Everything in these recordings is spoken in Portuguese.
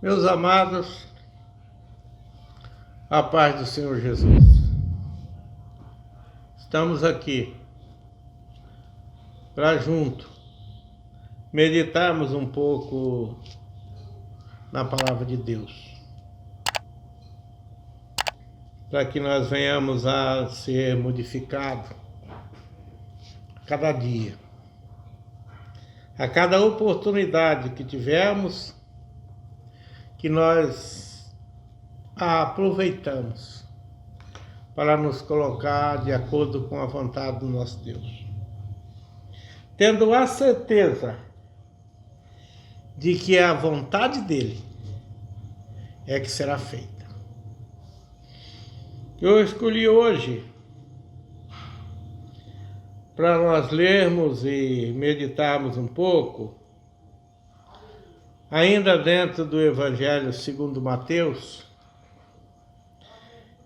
Meus amados, a paz do Senhor Jesus. Estamos aqui para junto meditarmos um pouco na palavra de Deus, para que nós venhamos a ser modificados a cada dia, a cada oportunidade que tivermos, que nós a aproveitamos para nos colocar de acordo com a vontade do nosso Deus, tendo a certeza de que a vontade dele é que será feita. Eu escolhi hoje para nós lermos e meditarmos um pouco, ainda dentro do Evangelho segundo Mateus,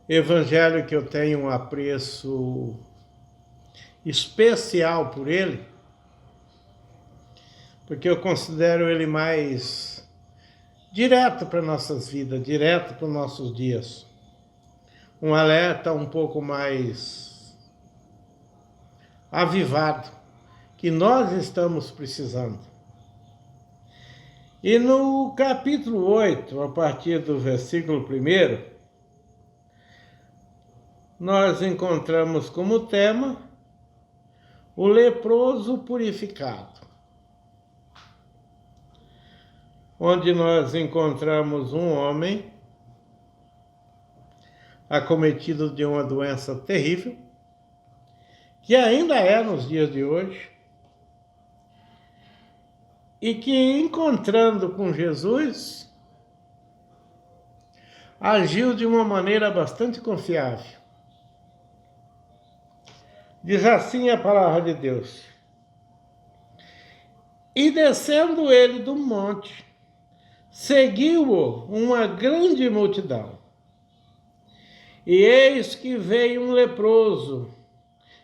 evangelho que eu tenho um apreço especial por ele, porque eu considero ele mais direto para nossas vidas, direto para os nossos dias. Um alerta um pouco mais avivado, que nós estamos precisando. E no capítulo 8, a partir do versículo 1, nós encontramos como tema o leproso purificado, onde nós encontramos um homem acometido de uma doença terrível, que ainda é nos dias de hoje, e que, encontrando com Jesus, agiu de uma maneira bastante confiável. Diz assim a palavra de Deus: e descendo ele do monte, seguiu-o uma grande multidão. E eis que veio um leproso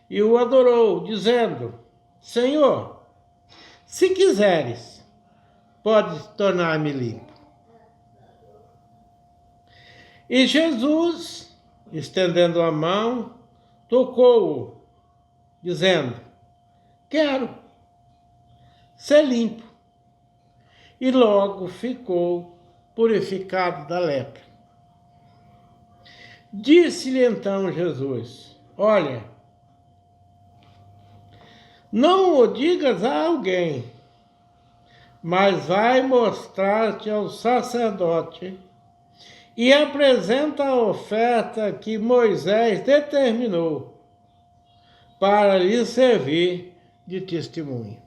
e o adorou, dizendo: Senhor, se quiseres, pode tornar-me limpo. E Jesus, estendendo a mão, tocou-o, dizendo: quero ser limpo. E logo ficou purificado da lepra. Disse-lhe então Jesus: olha, não o digas a alguém, mas vai mostrar-te ao sacerdote e apresenta a oferta que Moisés determinou para lhe servir de testemunho.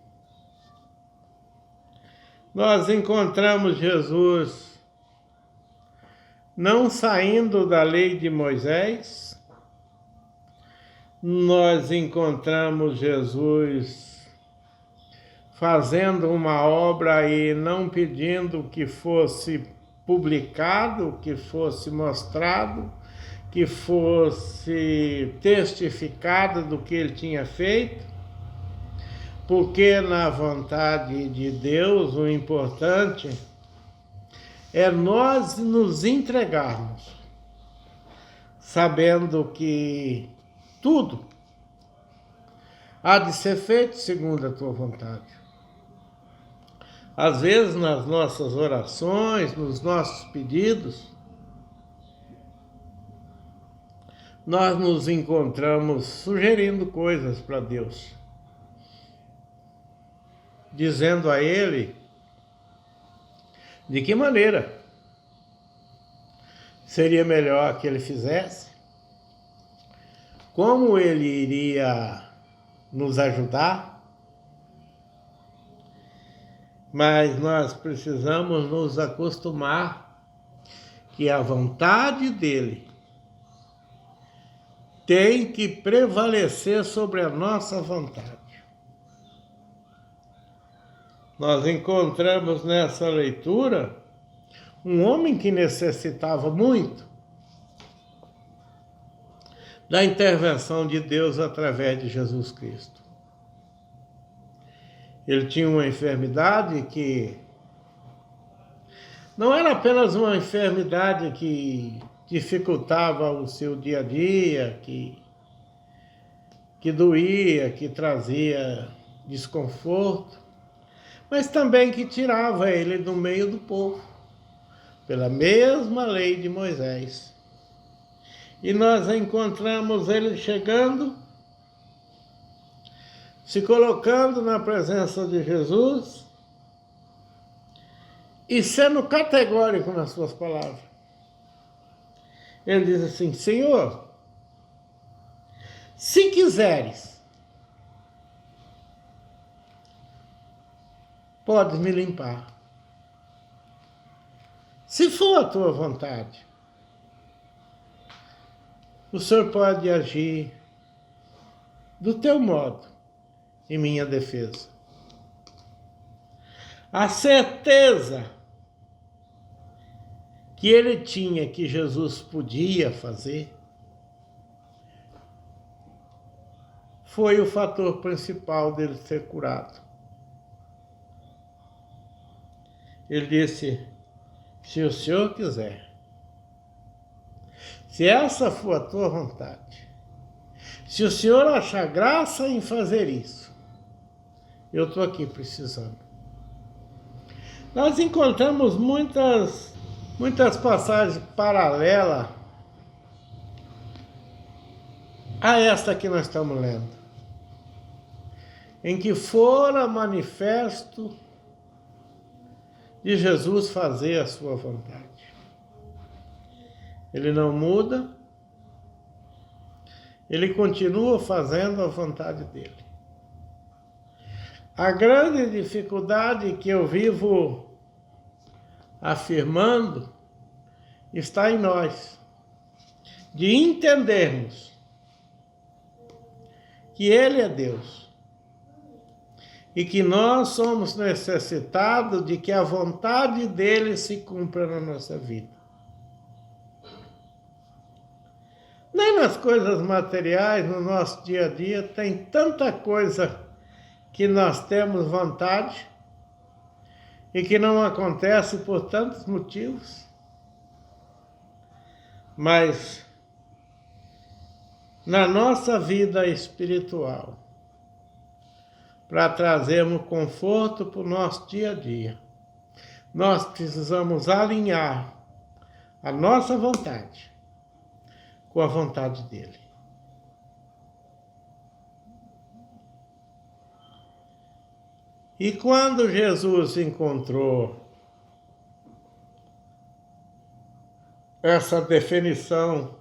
Nós encontramos Jesus não saindo da lei de Moisés, nós encontramos Jesus fazendo uma obra e não pedindo que fosse publicado, que fosse mostrado, que fosse testificado do que ele tinha feito, porque na vontade de Deus o importante é nós nos entregarmos, sabendo que tudo há de ser feito segundo a tua vontade. Às vezes, nas nossas orações, nos nossos pedidos, nós nos encontramos sugerindo coisas para Deus, dizendo a Ele de que maneira seria melhor que Ele fizesse, como Ele iria nos ajudar, mas nós precisamos nos acostumar que a vontade dEle tem que prevalecer sobre a nossa vontade. nós encontramos nessa leitura um homem que necessitava muito da intervenção de Deus através de Jesus Cristo. Ele tinha uma enfermidade que não era apenas uma enfermidade que dificultava o seu dia a dia, que doía, que trazia desconforto, mas também que tirava ele do meio do povo, pela mesma lei de Moisés. E nós encontramos ele chegando, se colocando na presença de Jesus e sendo categórico nas suas palavras. Ele diz assim: Senhor, se quiseres, podes me limpar. Se for a tua vontade, o Senhor pode agir do teu modo em minha defesa. A certeza que ele tinha que Jesus podia fazer foi o fator principal dele ser curado. Ele disse: se o Senhor quiser, se essa for a tua vontade, se o Senhor achar graça em fazer isso, eu estou aqui precisando. Nós encontramos muitas passagens paralelas a esta que nós estamos lendo, em que fora manifesto de Jesus fazer a sua vontade. Ele não muda, ele continua fazendo a vontade dele. A grande dificuldade que eu vivo afirmando está em nós, de entendermos que Ele é Deus e que nós somos necessitados de que a vontade dele se cumpra na nossa vida. Nem nas coisas materiais, no nosso dia a dia, tem tanta coisa que nós temos vontade e que não acontece por tantos motivos. Mas na nossa vida espiritual, para trazermos conforto para o nosso dia a dia, nós precisamos alinhar a nossa vontade com a vontade dele. E quando Jesus encontrou essa definição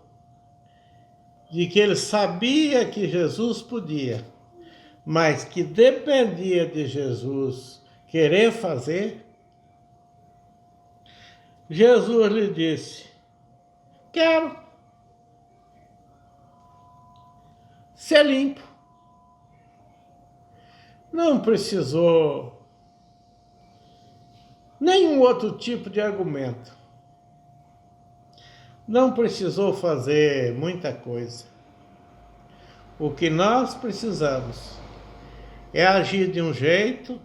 de que ele sabia que Jesus podia, mas que dependia de Jesus querer fazer, Jesus lhe disse: quero ser limpo. Não precisou nenhum outro tipo de argumento. Não precisou fazer muita coisa. O que nós precisamos é agir de um jeito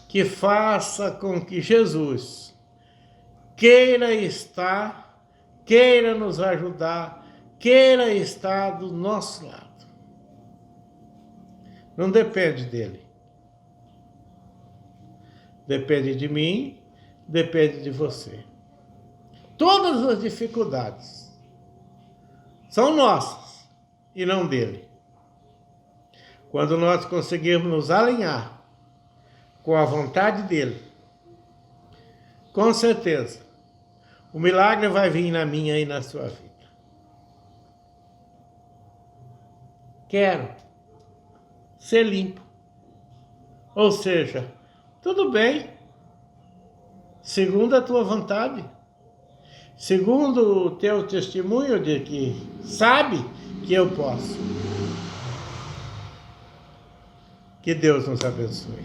que faça com que Jesus queira estar, queira nos ajudar, queira estar do nosso lado. Não depende dele. Depende de mim, depende de você. Todas as dificuldades são nossas e não dele. Quando nós conseguirmos nos alinhar com a vontade dele, com certeza, o milagre vai vir na minha e na sua vida. Quero ser limpo. Ou seja, tudo bem, segundo a tua vontade, segundo o teu testemunho de que sabe que eu posso. Que Deus nos abençoe.